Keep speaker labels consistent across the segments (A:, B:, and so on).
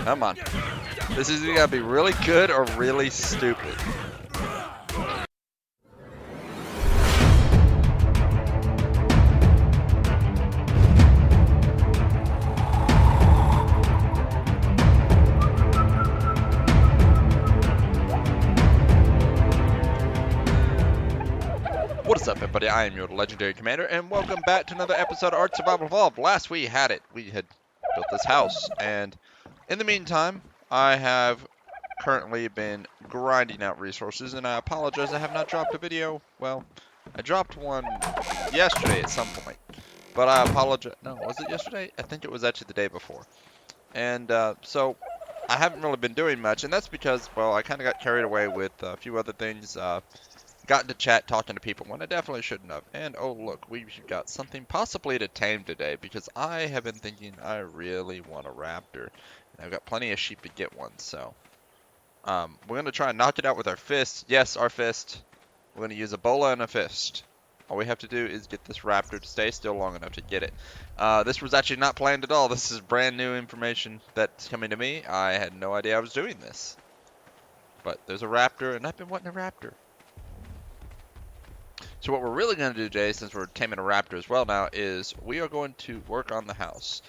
A: Come on. This is either gonna be really good or really stupid. What is up, everybody? I am your legendary commander, and welcome back to another episode of Ark Survival Evolved. Last we had built this house, and in the meantime, I have currently been grinding out resources, and I apologize I have not dropped a video. Well, I dropped one yesterday at some point, but I apologize. No, was it yesterday? I think it was actually the day before. And so I haven't really been doing much, and that's because, well, I kind of got carried away with a few other things. Got into chat talking to people when I definitely shouldn't have. And oh look, we've got something possibly to tame today, because I have been thinking I really want a raptor. And I've got plenty of sheep to get one, so we're going to try and knock it out with our fist. Yes, our fist. We're going to use a bola and a fist. All we have to do is get this raptor to stay still long enough to get it. This was actually not planned at all. This is brand new information that's coming to me. I had no idea I was doing this. But there's a raptor, and I've been wanting a raptor. So what we're really going to do today, since we're taming a raptor as well now, is we are going to work on the house.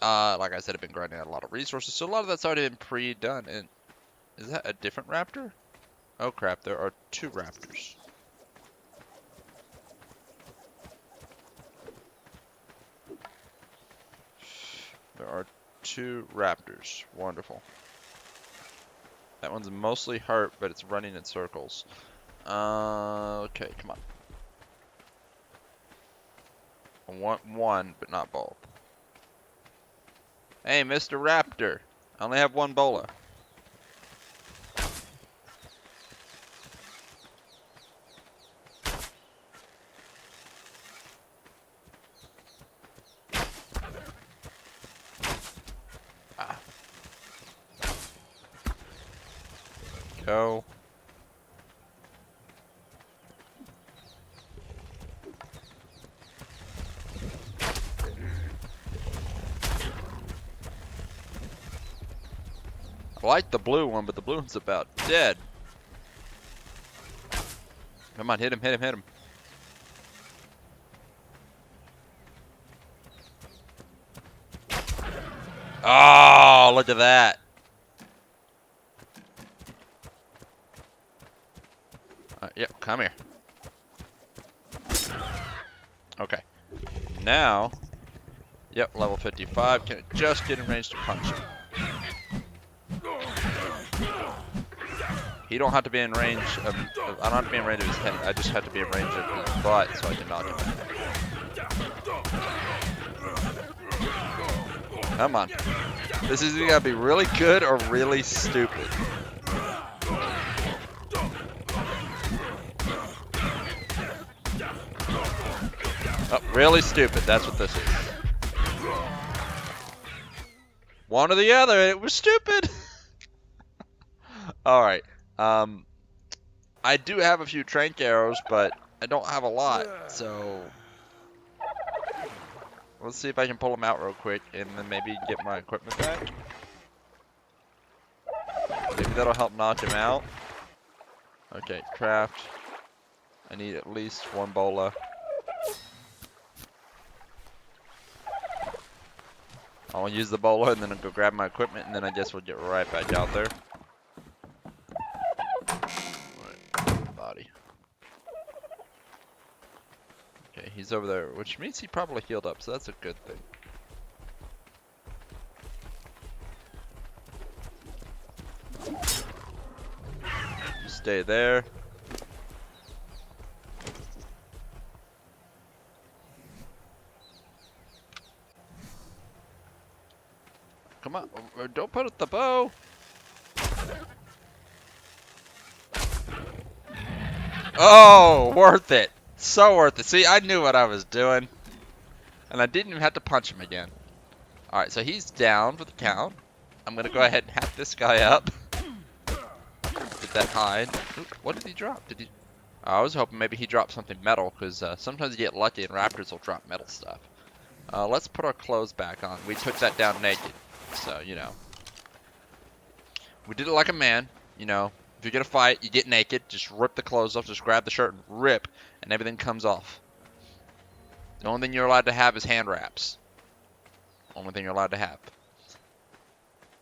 A: Like I said, I've been grinding out a lot of resources, so a lot of that's already been pre-done. And is that a different raptor? Oh crap, there are two raptors. There are two raptors. Wonderful. That one's mostly hurt, but it's running in circles. Okay, come on. I want one, but not both. Hey, Mr. Raptor. I only have one bola. Ah. Go. I like the blue one, but the blue one's about dead. Come on, hit him, hit him, hit him. Oh, look at that. Yep, come here. Okay. Now, yep, level 55. Can just get in range to punch him. He don't have to be in range of, I don't have to be in range of his head. I just have to be in range of his butt so I can knock him out. Come on. This is either gonna be really good or really stupid. Oh, really stupid. That's what this is. One or the other. It was stupid. All right. I do have a few trank arrows, but I don't have a lot, so let's see if I can pull them out real quick and then maybe get my equipment back. Maybe that'll help knock him out. Okay, craft. I need at least one bola. I'll use the bola and then I'll go grab my equipment, and then I guess we'll get right back out there. Okay, he's over there, which means he probably healed up, so that's a good thing. Stay there. Come on, don't put up the bow. Oh, worth it. So worth it. See, I knew what I was doing. And I didn't even have to punch him again. Alright, so he's down for the count. I'm going to go ahead and hack this guy up. Get that hide. Ooh, what did he drop? Did he? I was hoping maybe he dropped something metal, because sometimes you get lucky and raptors will drop metal stuff. Let's put our clothes back on. We took that down naked, so, you know. We did it like a man, you know. If you get a fight, you get naked, just rip the clothes off, just grab the shirt and rip, and everything comes off. The only thing you're allowed to have is hand wraps. Only thing you're allowed to have.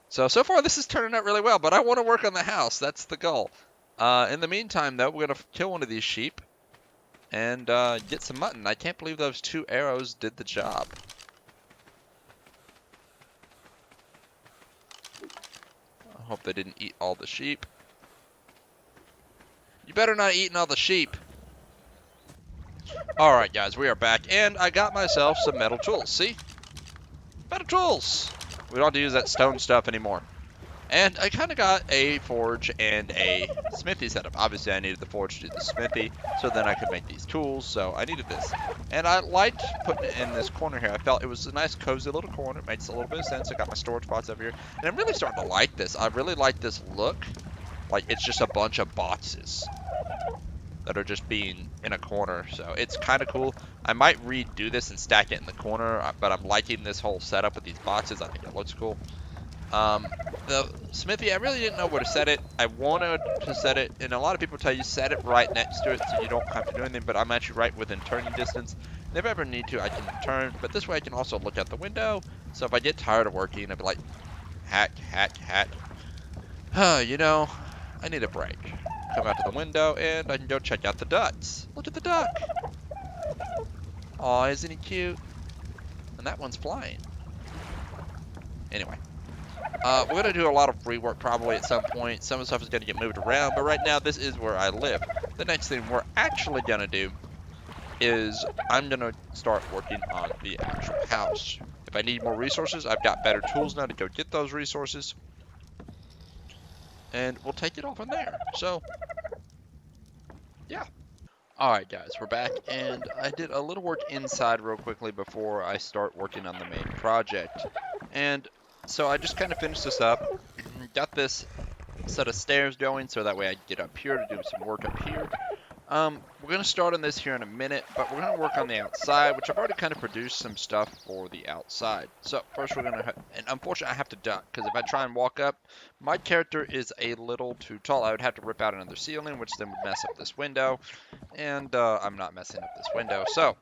A: So far this is turning out really well, but I want to work on the house. That's the goal. In the meantime, though, we're going to kill one of these sheep and get some mutton. I can't believe those 2 arrows did the job. I hope they didn't eat all the sheep. You better not eating all the sheep. Alright, guys, we are back, and I got myself some metal tools. See? Metal tools! We don't have to use that stone stuff anymore. And I kind of got a forge and a smithy setup. Obviously, I needed the forge to do the smithy, so then I could make these tools, so I needed this. And I liked putting it in this corner here. I felt it was a nice, cozy little corner. It makes a little bit of sense. I got my storage pots over here. And I'm really starting to like this. I really like this look. Like, it's just a bunch of boxes that are just being in a corner, so it's kind of cool. I might redo this and stack it in the corner, but I'm liking this whole setup with these boxes. I think it looks cool. The smithy, I really didn't know where to set it. I wanted to set it, and a lot of people tell you set it right next to it so you don't have to do anything, but I'm actually right within turning distance. And if I ever need to, I can turn, but this way I can also look out the window. So if I get tired of working, I'll be like, hack. You know, I need a break. Come out to the window, and I can go check out the ducks. Look at the duck. Aw, isn't he cute? And that one's flying. Anyway. We're going to do a lot of rework probably at some point. Some of the stuff is going to get moved around, but right now this is where I live. The next thing we're actually going to do is I'm going to start working on the actual house. If I need more resources, I've got better tools now to go get those resources. And we'll take it all from there. So, yeah. Alright guys, we're back, and I did a little work inside real quickly before I start working on the main project. And so I just kind of finished this up, got this set of stairs going so that way I can get up here to do some work up here. We're going to start on this here in a minute, but we're going to work on the outside, which I've already kind of produced some stuff for the outside. So first we're going to, and unfortunately I have to duck, because if I try and walk up, my character is a little too tall. I would have to rip out another ceiling, which then would mess up this window, and I'm not messing up this window. So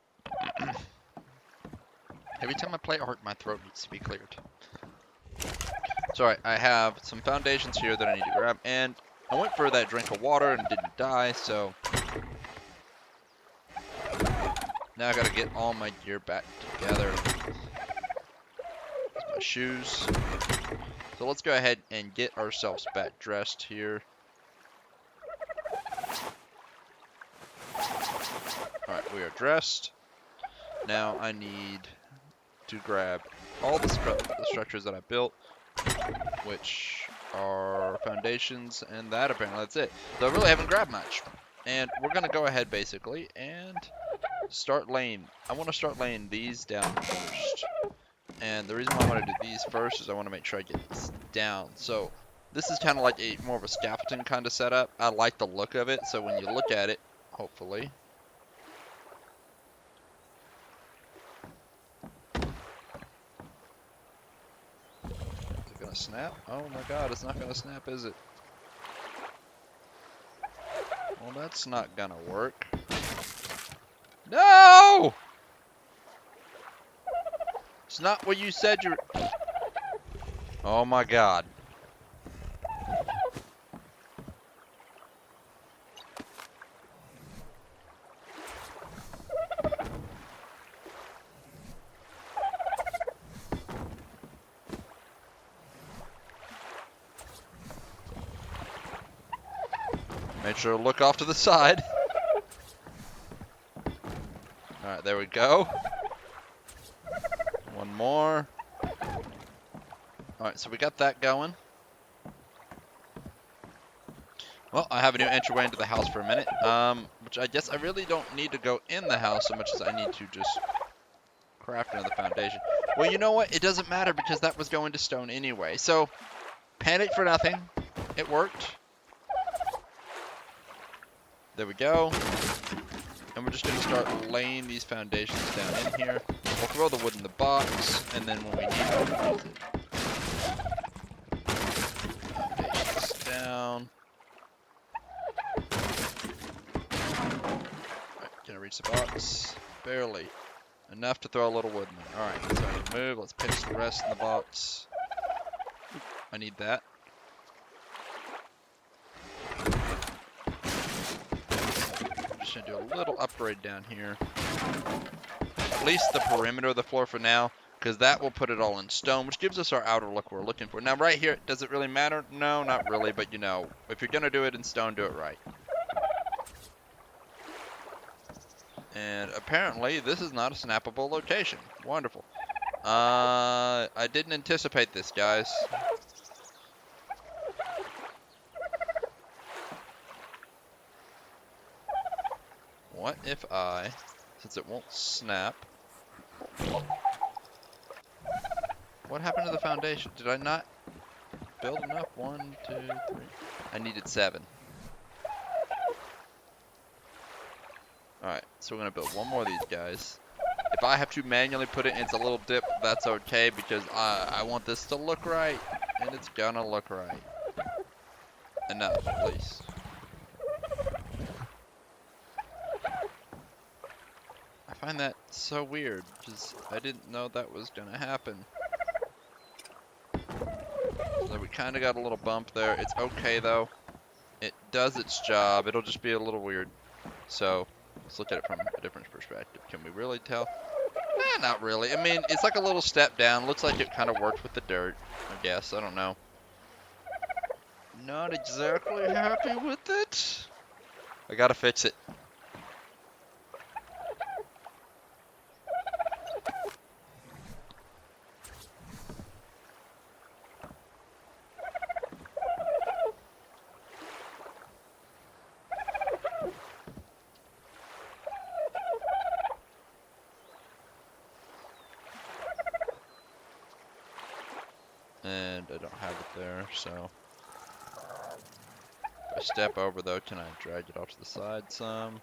A: every time I play Ark, my throat needs to be cleared. So alright, I have some foundations here that I need to grab, and I went for that drink of water and didn't die, so now I gotta get all my gear back together. There's my shoes. So let's go ahead and get ourselves back dressed here. Alright, we are dressed. Now I need to grab all the structures that I built, which are foundations, and that apparently that's it. So I really haven't grabbed much. And we're going to go ahead basically and start laying. I want to start laying these down first. And the reason why I want to do these first is I want to make sure I get this down. So this is kind of like a more of a scaffolding kind of setup. I like the look of it, so when you look at it, hopefully. Snap? Oh my god, it's not gonna snap, is it? Well, that's not gonna work. No! It's not what you said you were... Oh my god. Make sure to look off to the side. Alright, there we go. One more. Alright, so we got that going. Well, I have a new entryway into the house for a minute, which I guess I really don't need to go in the house so much as I need to just craft another foundation. Well, you know what? It doesn't matter because that was going to stone anyway. So, panic for nothing. It worked. There we go. And we're just going to start laying these foundations down in here. We'll throw the wood in the box, and then when we need it, we'll use it. Foundations reach the box. Barely. Enough to throw a little wood in. Alright, so I need to move. Let's pitch the rest in the box. I need that. Just gonna do a little upgrade down here. At least the perimeter of the floor for now, because that will put it all in stone, which gives us our outer look we're looking for. Now right here, does it really matter? No, not really, but you know, if you're gonna do it in stone, do it right. And apparently, this is not a snappable location. Wonderful. I didn't anticipate this, guys. What if I, since it won't snap, what happened to the foundation? Did I not build enough? 1, 2, 3. I needed 7. Alright, so we're going to build one more of these guys. If I have to manually put it into a little dip, that's okay, because I want this to look right, and it's gonna look right. Enough, at least. I find that so weird, because I didn't know that was gonna happen. So we kind of got a little bump there. It's okay, though. It does its job. It'll just be a little weird. So, let's look at it from a different perspective. Can we really tell? Not really. I mean, it's like a little step down. Looks like it kind of worked with the dirt, I guess. I don't know. Not exactly happy with it. I gotta fix it. And I don't have it there, so if I step over though, can I drag it off to the side some?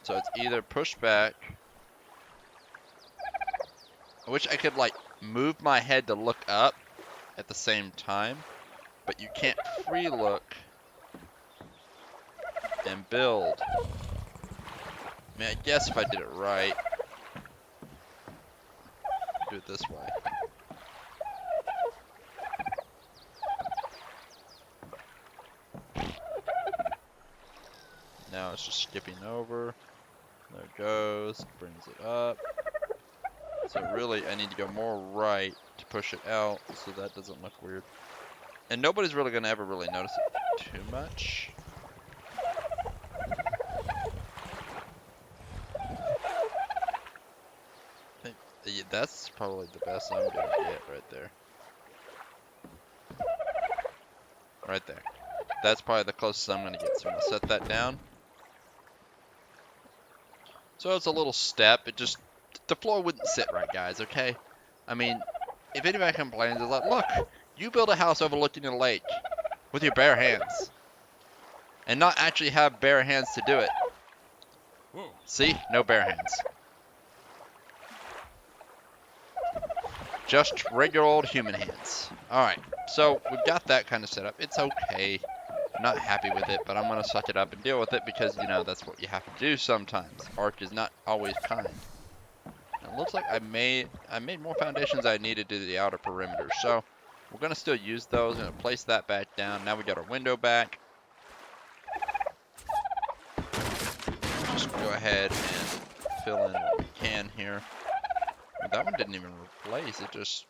A: So it's either push back. I wish I could like move my head to look up at the same time, but you can't free look and build. I mean, I guess if I did it right, do it this way. Now it's just skipping over. There it goes, brings it up. So really, I need to go more right to push it out so that doesn't look weird. And nobody's really gonna ever really notice it too much. Yeah, that's probably the best I'm gonna get right there. Right there. That's probably the closest I'm gonna get. So I'm gonna set that down. So it's a little step. It just, the floor wouldn't sit right, guys, okay? I mean, if anybody complains, it's like, look, you build a house overlooking a lake with your bare hands. And not actually have bare hands to do it. See? No bare hands. Just regular old human hands. Alright, so we've got that kind of set up. It's okay. I'm not happy with it, but I'm going to suck it up and deal with it because, you know, that's what you have to do sometimes. Ark is not always kind. Now, it looks like I made more foundations than I needed to do the outer perimeter. So, we're going to still use those. I'm going to place that back down. Now we got our window back. Just go ahead and fill in what we can here. That one didn't even replace, it just...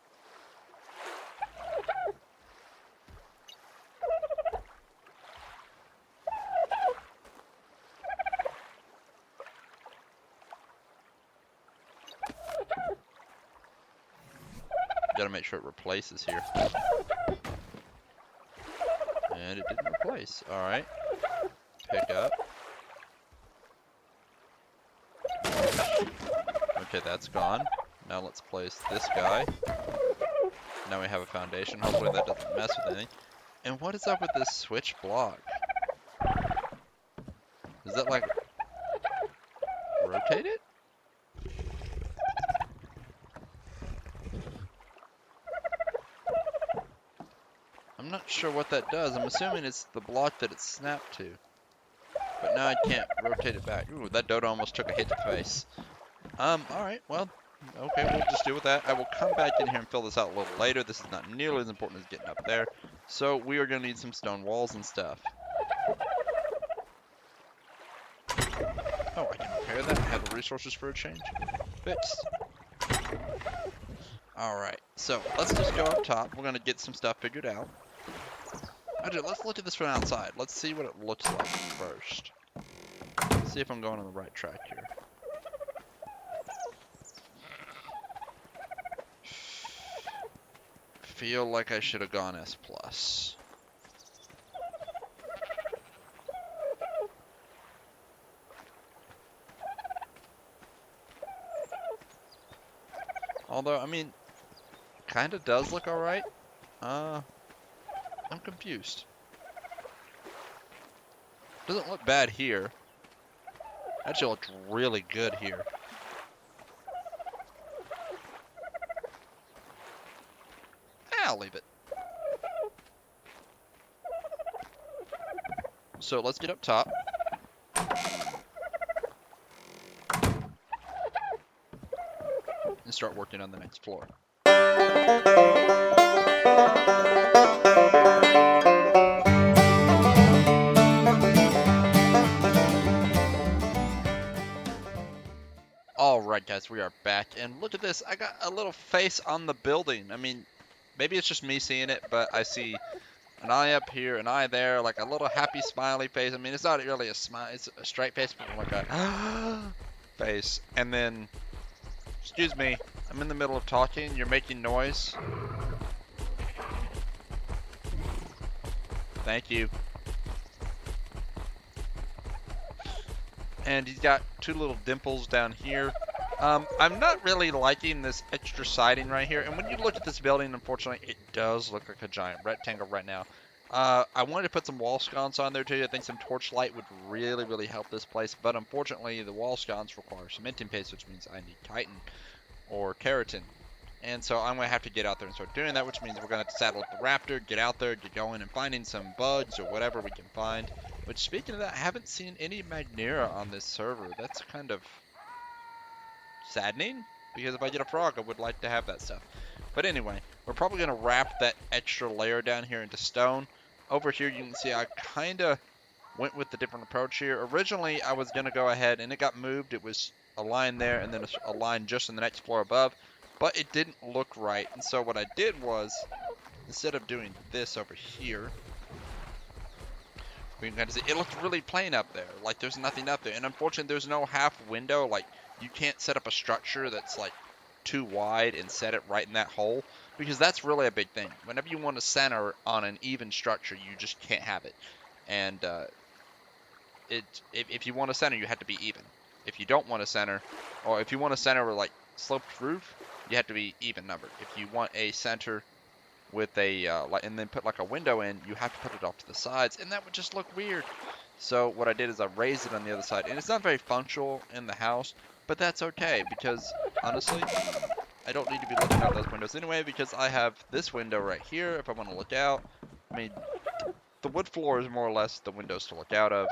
A: Gotta make sure it replaces here. And it didn't replace. Alright. Pick up. Okay, that's gone. Now let's place this guy. Now we have a foundation. Hopefully that doesn't mess with anything. And what is up with this switch block? Is that like... rotate it? I'm I'm not sure what that does. I'm assuming it's the block that it's snapped to. But now I can't rotate it back. Ooh, that dodo almost took a hit to the face. Alright, well, okay, we'll just deal with that. I will come back in here and fill this out a little later. This is not nearly as important as getting up there. So we are going to need some stone walls and stuff. Oh, I can repair that. I have the resources for a change. Fixed. Alright, so let's just go up top. We're going to get some stuff figured out. Actually, let's look at this from outside. Let's see what it looks like first. See if I'm going on the right track here. Feel like I should have gone S+. Although, I mean, kind of does look alright. I'm confused. Doesn't look bad here. Actually looks really good here. I'll leave it. So let's get up top. And start working on the next floor. Alright guys, we are back, and look at this, I got a little face on the building. I mean, maybe it's just me seeing it, but I see an eye up here, an eye there, like a little happy smiley face. I mean, it's not really a smile, it's a straight face, but like a face. And then, excuse me, I'm in the middle of talking, you're making noise. Thank you. And he's got two little dimples down here. I'm not really liking this extra siding right here. And when you look at this building, unfortunately, it does look like a giant rectangle right now. I wanted to put some wall sconce on there too. I think some torchlight would really, really help this place. But unfortunately, the wall sconce require cementing paste, which means I need chitin or keratin. And so I'm going to have to get out there and start doing that, which means we're going to have to saddle up the raptor, get out there, get going, and finding some bugs or whatever we can find. Which, speaking of that, I haven't seen any Magnera on this server. That's kind of saddening, because if I get a frog, I would like to have that stuff. But anyway, we're probably going to wrap that extra layer down here into stone. Over here, you can see I kind of went with the different approach here. Originally, I was going to go ahead, and it got moved. It was a line there, and then a line just in the next floor above. But it didn't look right, and so what I did was, instead of doing this over here, we can kind of see, it looked really plain up there, like there's nothing up there. And unfortunately, there's no half window, like you can't set up a structure that's like too wide and set it right in that hole, because that's really a big thing. Whenever you want to center on an even structure, you just can't have it. And if you want to center, you have to be even. If you don't want to center, or if you want to center with like sloped roof, you have to be even numbered. If you want a center with a and then put like a window in, you have to put it off to the sides, and that would just look weird. So what I did is I raised it on the other side, and it's not very functional in the house, but that's okay, because honestly, I don't need to be looking out those windows anyway, because I have this window right here if I want to look out. I mean, the wood floor is more or less the windows to look out of.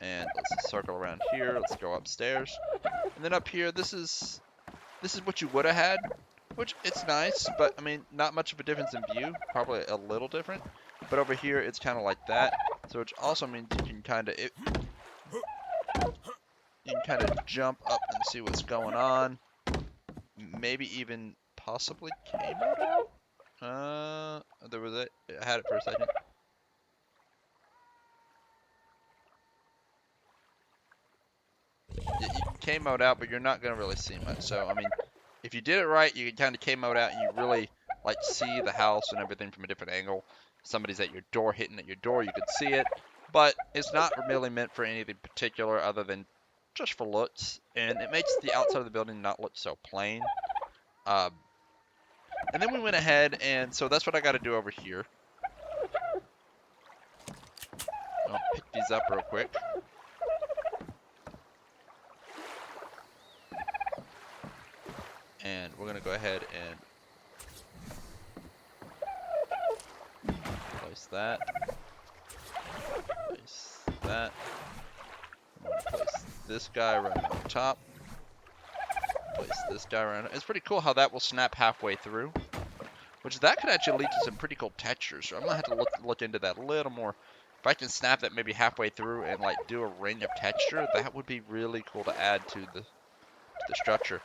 A: And let's circle around here. Let's go upstairs, and then up here, this is what you would have had, which it's nice, but I mean, not much of a difference in view, probably a little different. But over here, it's kind of like that, so which also means you can kind of jump up and see what's going on. Maybe even possibly came out. There was it. I had it for a second. Yeah, you can K-mode out, but you're not going to really see much. So, I mean, if you did it right, you can kind of K-mode out and you really, like, see the house and everything from a different angle. Somebody's at your door, hitting at your door, you could see it. But it's not really meant for anything particular other than just for looks. And it makes the outside of the building not look so plain. And then we went ahead, and so that's what I got to do over here. I'll pick these up real quick. And we're going to go ahead and Place that. Place that. I'm gonna place this guy right on top. Place this guy right on. It's pretty cool how that will snap halfway through. Which that could actually lead to some pretty cool textures. So I'm gonna have to look into that a little more. If I can snap that maybe halfway through and like do a ring of texture, that would be really cool to add to the structure.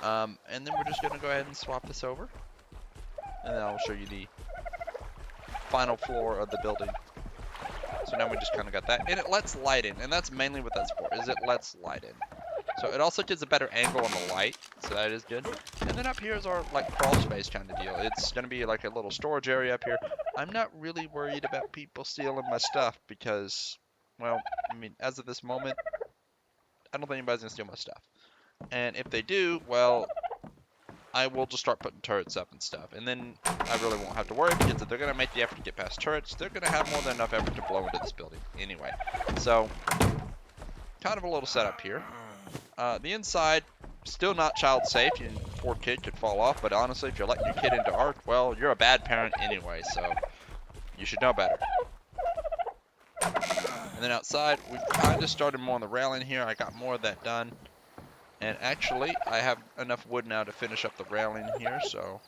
A: And then we're just gonna go ahead and swap this over, and then I'll show you the final floor of the building. So now we just kind of got that, and it lets light in, and that's mainly what that's for. Is it lets light in. So it also gives a better angle on the light, so that is good. And then up here is our like crawl space kind of deal. It's gonna be like a little storage area up here. I'm not really worried about people stealing my stuff because, well, I mean, as of this moment, I don't think anybody's gonna steal my stuff. And if they do, well, I will just start putting turrets up and stuff. And then I really won't have to worry because if they're gonna make the effort to get past turrets, they're gonna have more than enough effort to blow into this building anyway. So, kind of a little setup here. The inside, still not child safe. Your poor kid could fall off, but honestly, if you're letting your kid into Ark, well, you're a bad parent anyway, so you should know better. And then outside, we've kind of started more on the railing here. I got more of that done. And actually, I have enough wood now to finish up the railing here, so...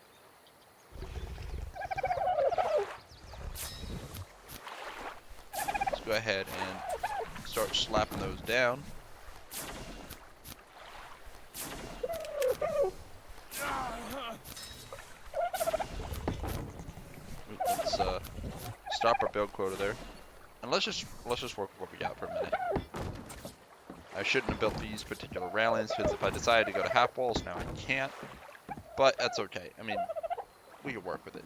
A: let's go ahead and start slapping those down. Let's stop our build quota there, and let's just work with what we got for a minute. I shouldn't have built these particular railings because if I decided to go to half walls now I can't, but that's okay. I mean, we can work with it.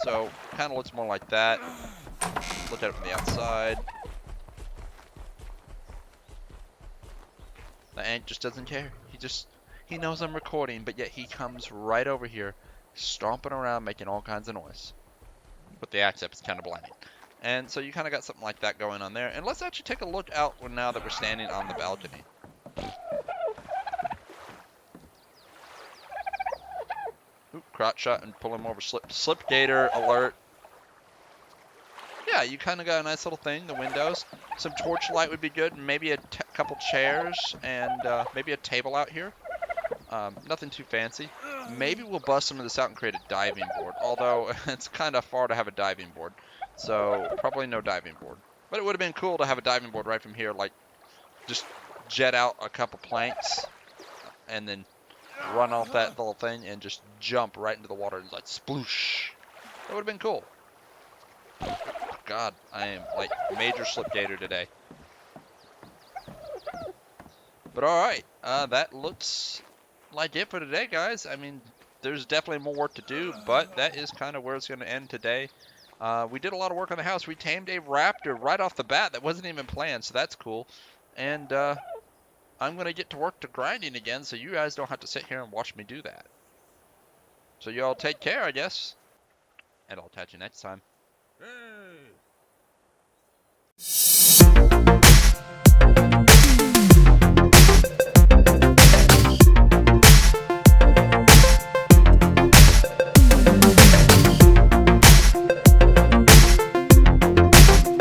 A: So kind of looks more like that. Look at it from the outside. The ant just doesn't care. He knows I'm recording, but yet he comes right over here, stomping around, making all kinds of noise. With the axe up, it's kind of blinding. And so you kind of got something like that going on there. And let's actually take a look out now that we're standing on the balcony. Oop, crotch shot and pull him over. Slip gator alert. Yeah, you kind of got a nice little thing. The windows. Some torchlight would be good. Maybe a couple chairs and maybe a table out here. Nothing too fancy. Maybe we'll bust some of this out and create a diving board. Although it's kind of far to have a diving board. So probably no diving board. But it would have been cool to have a diving board right from here. Like just jet out a couple planks and then run off that little thing and just jump right into the water and like sploosh. That would have been cool. God, I am like major slip gator today. But alright, that looks like it for today, guys. I mean, there's definitely more work to do, but that is kind of where it's going to end today. We did a lot of work on the house. We tamed a raptor right off the bat that wasn't even planned, so that's cool. And I'm going to get to work to grinding again, so you guys don't have to sit here and watch me do that. So y'all take care, I guess. And I'll catch you next time.
B: Hey!